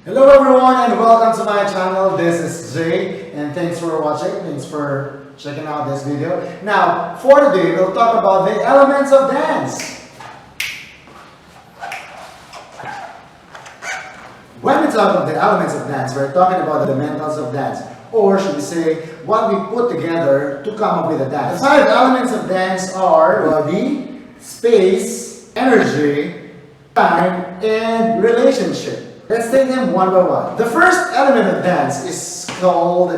Hello everyone and welcome to my channel. This is Jay and thanks for watching. Thanks for checking out this video. Now, for today, we'll talk about the elements of dance. When we talk about the elements of dance, we're talking about the fundamentals of dance, or should we say, what we put together to come up with a dance. The 5 elements of dance are body, space, energy, time, and relationship. Let's take them one by one. The first element of dance is called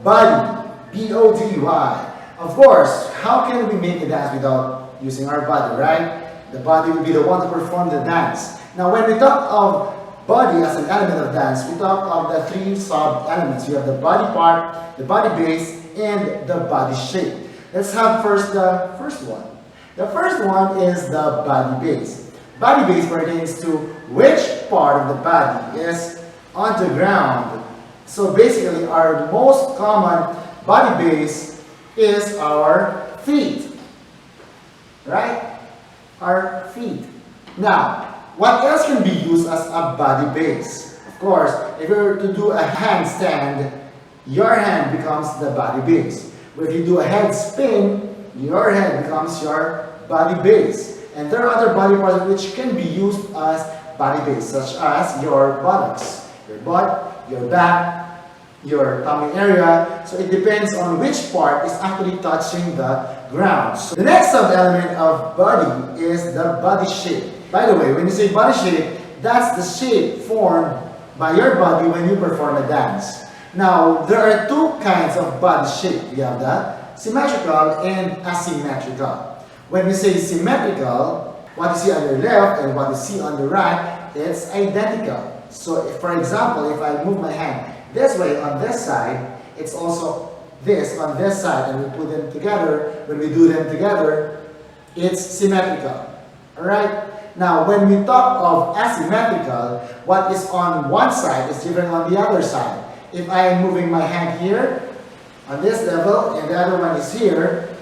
body, B-O-D-Y. Of course, how can we make a dance without using our body, right? The body will be the one to perform the dance. Now, when we talk of body as an element of dance, we talk of the 3 sub-elements. We have the body part, the body base, and the body shape. Let's have first the first one. The first one is the body base. Body base pertains to which part of the body is on the ground. So basically, our most common body base is our feet. Right? Our feet. Now, what else can be used as a body base? Of course, if you were to do a handstand, your hand becomes the body base. But if you do a head spin, your head becomes your body base. And there are other body parts which can be used as body base, such as your buttocks, your butt, your back, your tummy area. So it depends on which part is actually touching the ground. So the next sub-element of body is the body shape. By the way, when you say body shape, that's the shape formed by your body when you perform a dance. Now, there are 2 kinds of body shape. We have the symmetrical and asymmetrical. When we say symmetrical, what you see on your left and what you see on the right, it's identical. So, for example, if I move my hand this way on this side, it's also this on this side, and we put them together. When we do them together, it's symmetrical. Alright? Now, when we talk of asymmetrical, what is on one side is different on the other side. If I am moving my hand here, on this level, and the other one is here,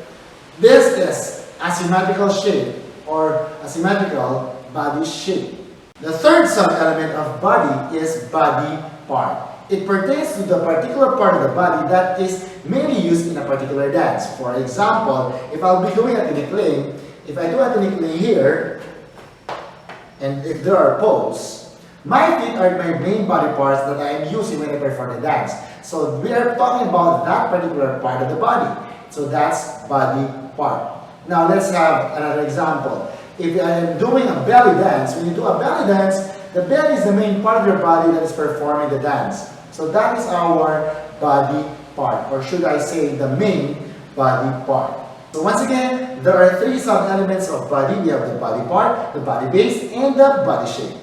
this is asymmetrical shape or asymmetrical body shape. The third sub-element of body is body part. It pertains to the particular part of the body that is mainly used in a particular dance. For example, if I'll be doing a tinikling, if I do a tinikling here, and if there are poles, my feet are my main body parts that I am using when I perform the dance. So we are talking about that particular part of the body. So that's body part. Now let's have another example. If I am doing a belly dance, when you do a belly dance, the belly is the main part of your body that is performing the dance. So that is our body part, or should I say the main body part. So once again, there are 3 sub-elements of body. We have the body part, the body base, and the body shape.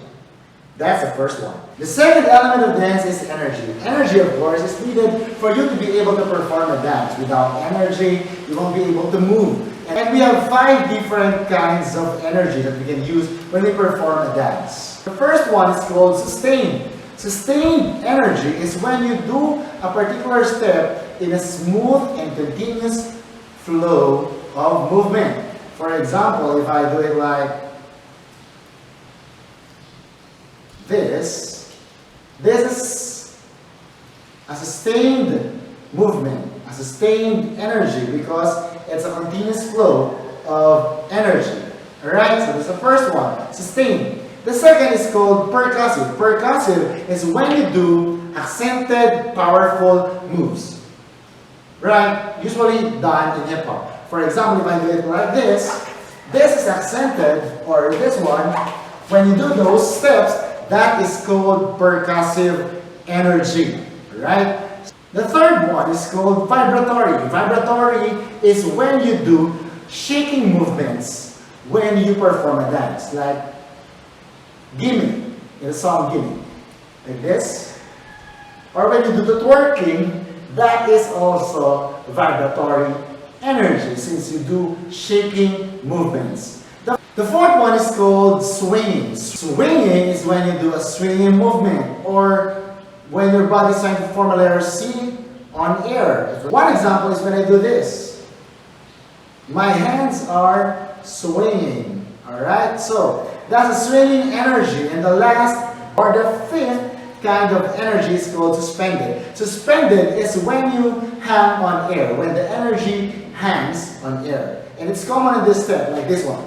That's the first one. The second element of dance is energy. Energy, of course, is needed for you to be able to perform a dance. Without energy, you won't be able to move. And we have 5 different kinds of energy that we can use when we perform a dance. The first one is called sustained. Sustained energy is when you do a particular step in a smooth and continuous flow of movement. For example, if I do it like this is a sustained movement, a sustained energy, because it's a continuous flow of energy. Alright, so that's the first one, sustained. The second is called percussive. Percussive is when you do accented, powerful moves. Right? Usually done in hip-hop. For example, if I do it like this is accented, or this one, when you do those steps, that is called percussive energy. Right? The third one is called vibratory. Vibratory is when you do shaking movements when you perform a dance. Like Gimme, in the song Gimme. Like this. Or when you do the twerking, that is also vibratory energy since you do shaking movements. The fourth one is called swinging. Swinging is when you do a swinging movement, or when your body is trying to form a letter C on air. One example is when I do this. My hands are swinging. Alright? So, that's a swinging energy. And the last, or the fifth, kind of energy is called suspended. Suspended is when you hang on air, when the energy hangs on air. And it's common in this step, like this one.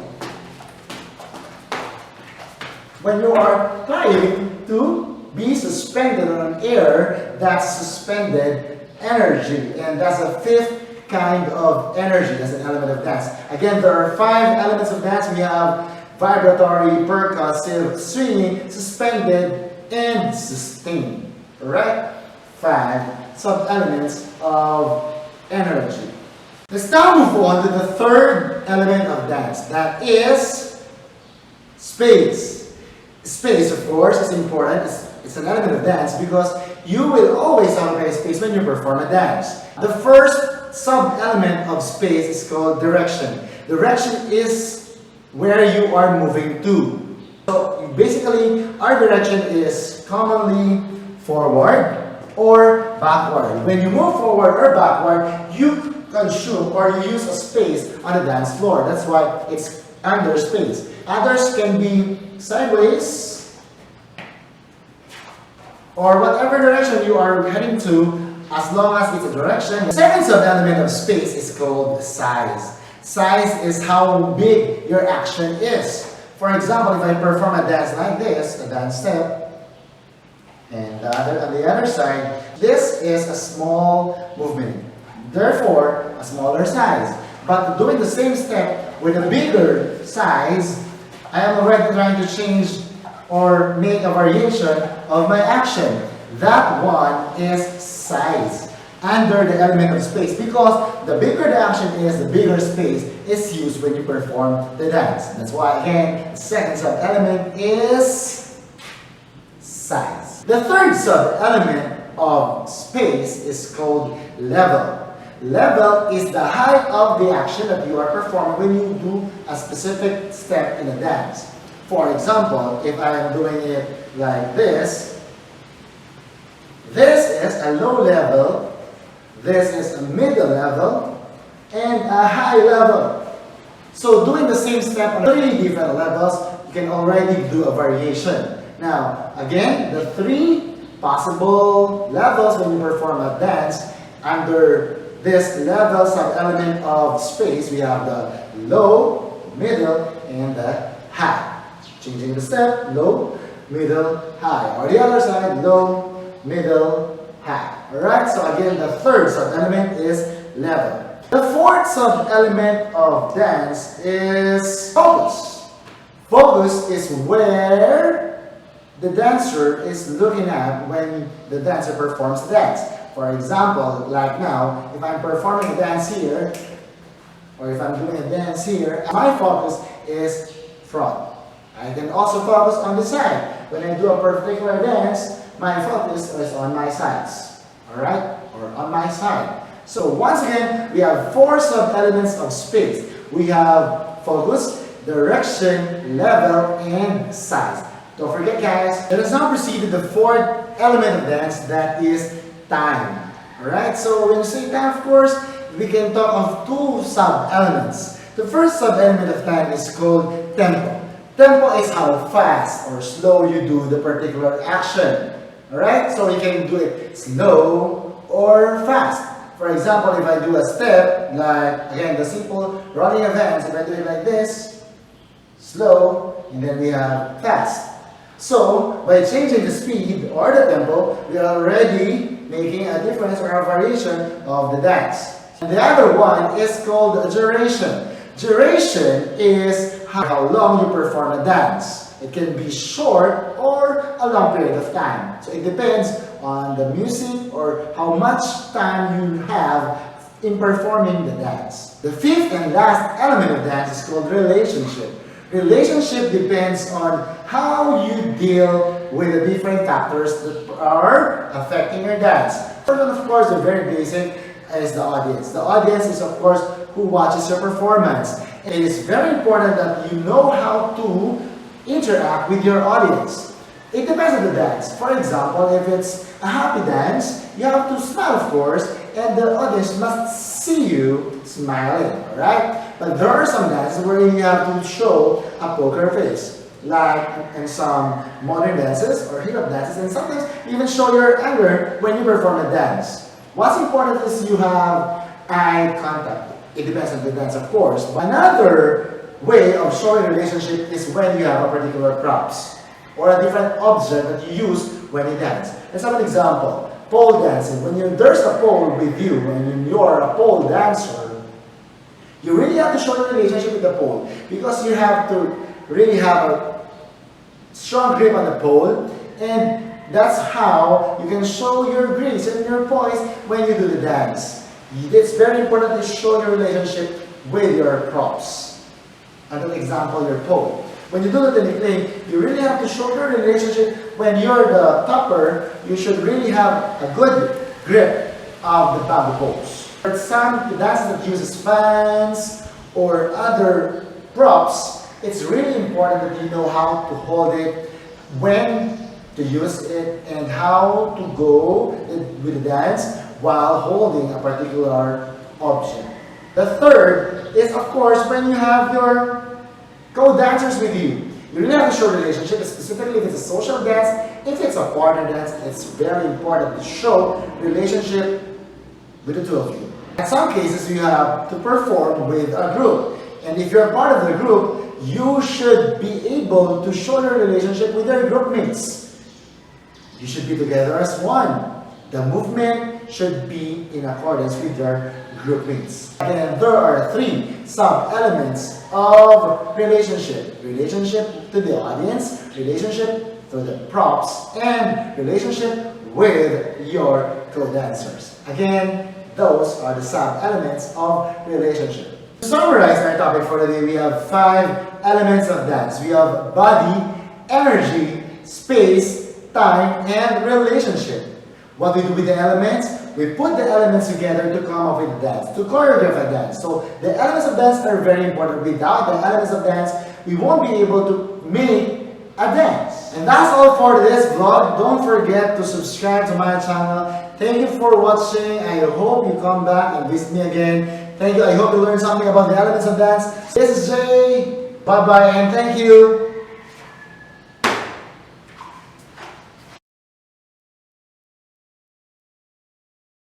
When you are trying to be suspended on air, that's suspended energy. And that's a fifth kind of energy, that's an element of dance. Again, there are 5 elements of dance. We have vibratory, percussive, swinging, suspended, and sustained. Alright? 5 sub-elements of energy. Let's now move on to the third element of dance. That is space. Space, of course, is important. It's an element of dance because you will always occupy space when you perform a dance. The first sub-element of space is called direction. Direction is where you are moving to. So basically, our direction is commonly forward or backward. When you move forward or backward, you consume or you use a space on the dance floor. That's why it's under space. Others can be sideways or whatever direction you are heading to, as long as it's a direction. The second sub-element of space is called size. Size is how big your action is. For example, if I perform a dance like this, a dance step, and on the other side, this is a small movement. Therefore, a smaller size. But doing the same step with a bigger size, I am already trying to change or make a variation of my action. That one is size under the element of space, because the bigger the action is, the bigger space is used when you perform the dance. That's why, again, the second sub-element is size. The third sub-element of space is called level. Level is the height of the action that you are performing when you do a specific step in a dance. For example, if I am doing it like this is a low level, this is a middle level, and a high level. So doing the same step on 3 different levels, you can already do a variation. Now, again, the 3 possible levels when you perform a dance, under this level sub-element of space, we have the low, middle, and the high. Changing the step, low, middle, high. Or the other side, low, middle, high. Alright, so again, the third sub-element is level. The fourth sub-element of dance is focus. Focus is where the dancer is looking at when the dancer performs the dance. For example, like now, if I'm performing a dance here, or if I'm doing a dance here, my focus is front. I can also focus on the side. When I do a particular dance, my focus is on my sides. Alright? Or on my side. So once again, we have 4 sub-elements of space. We have focus, direction, level, and size. Don't forget, guys, let us now proceed to the 4th element of dance, that is time. Alright? So when you say time, of course, we can talk of 2 sub-elements. The first sub-element of time is called tempo. Tempo is how fast or slow you do the particular action. Alright? So you can do it slow or fast. For example, if I do a step, like, again, the simple rolling of hands, if I do it like this, slow, and then we have fast. So, by changing the speed or the tempo, we are already making a difference or a variation of the dance. And the other one is called duration. Duration is how long you perform a dance. It can be short or a long period of time. So it depends on the music or how much time you have in performing the dance. The 5th and last element of dance is called relationship. Relationship depends on how you deal with the different factors that are affecting your dance. First one, of course, the very basic is the audience. The audience is, of course, who watches your performance. It is very important that you know how to interact with your audience. It depends on the dance. For example, if it's a happy dance, you have to smile, of course, and the audience must see you smiling, alright? But there are some dances where you have to show a poker face. like in some modern dances or hip hop dances, and sometimes even show your anger when you perform a dance. What's important is you have eye contact. It depends on the dance, of course. But another way of showing relationship is when you have a particular props or a different object that you use when you dance. Let's have an example. Pole dancing. When there's a pole with you, when you're a pole dancer, you really have to show your relationship with the pole because you have to really have a strong grip on the pole, and that's how you can show your grace and your poise when you do the dance. It's very important to show your relationship with your props. Another example, your pole. When you do the technique, you really have to show your relationship. When you're the topper, you should really have a good grip of the bamboo poles. For some dances that uses fans or other props, it's really important that you know how to hold it, when to use it, and how to go with the dance while holding a particular object. The third is, of course, when you have your co-dancers with you. You really have to show relationship, specifically if it's a social dance. If it's a partner dance, it's very important to show relationship with the two of you. In some cases, you have to perform with a group. And if you're part of the group, you should be able to show your relationship with your group mates. You should be together as one. The movement should be in accordance with your group mates. And there are three sub-elements of relationship. Relationship to the audience, relationship to the props, and relationship with your co-dancers. Again, those are the sub-elements of relationship. To summarize our topic for today, we have 5 elements of dance. We have body, energy, space, time, and relationship. What we do with the elements? We put the elements together to come up with a dance, to choreograph a dance. So the elements of dance are very important. Without the elements of dance, we won't be able to make a dance. And that's all for this vlog. Don't forget to subscribe to my channel. Thank you for watching. I hope you come back and visit me again. Thank you. I hope you learned something about the elements of dance. This is Jay. Bye-bye and thank you.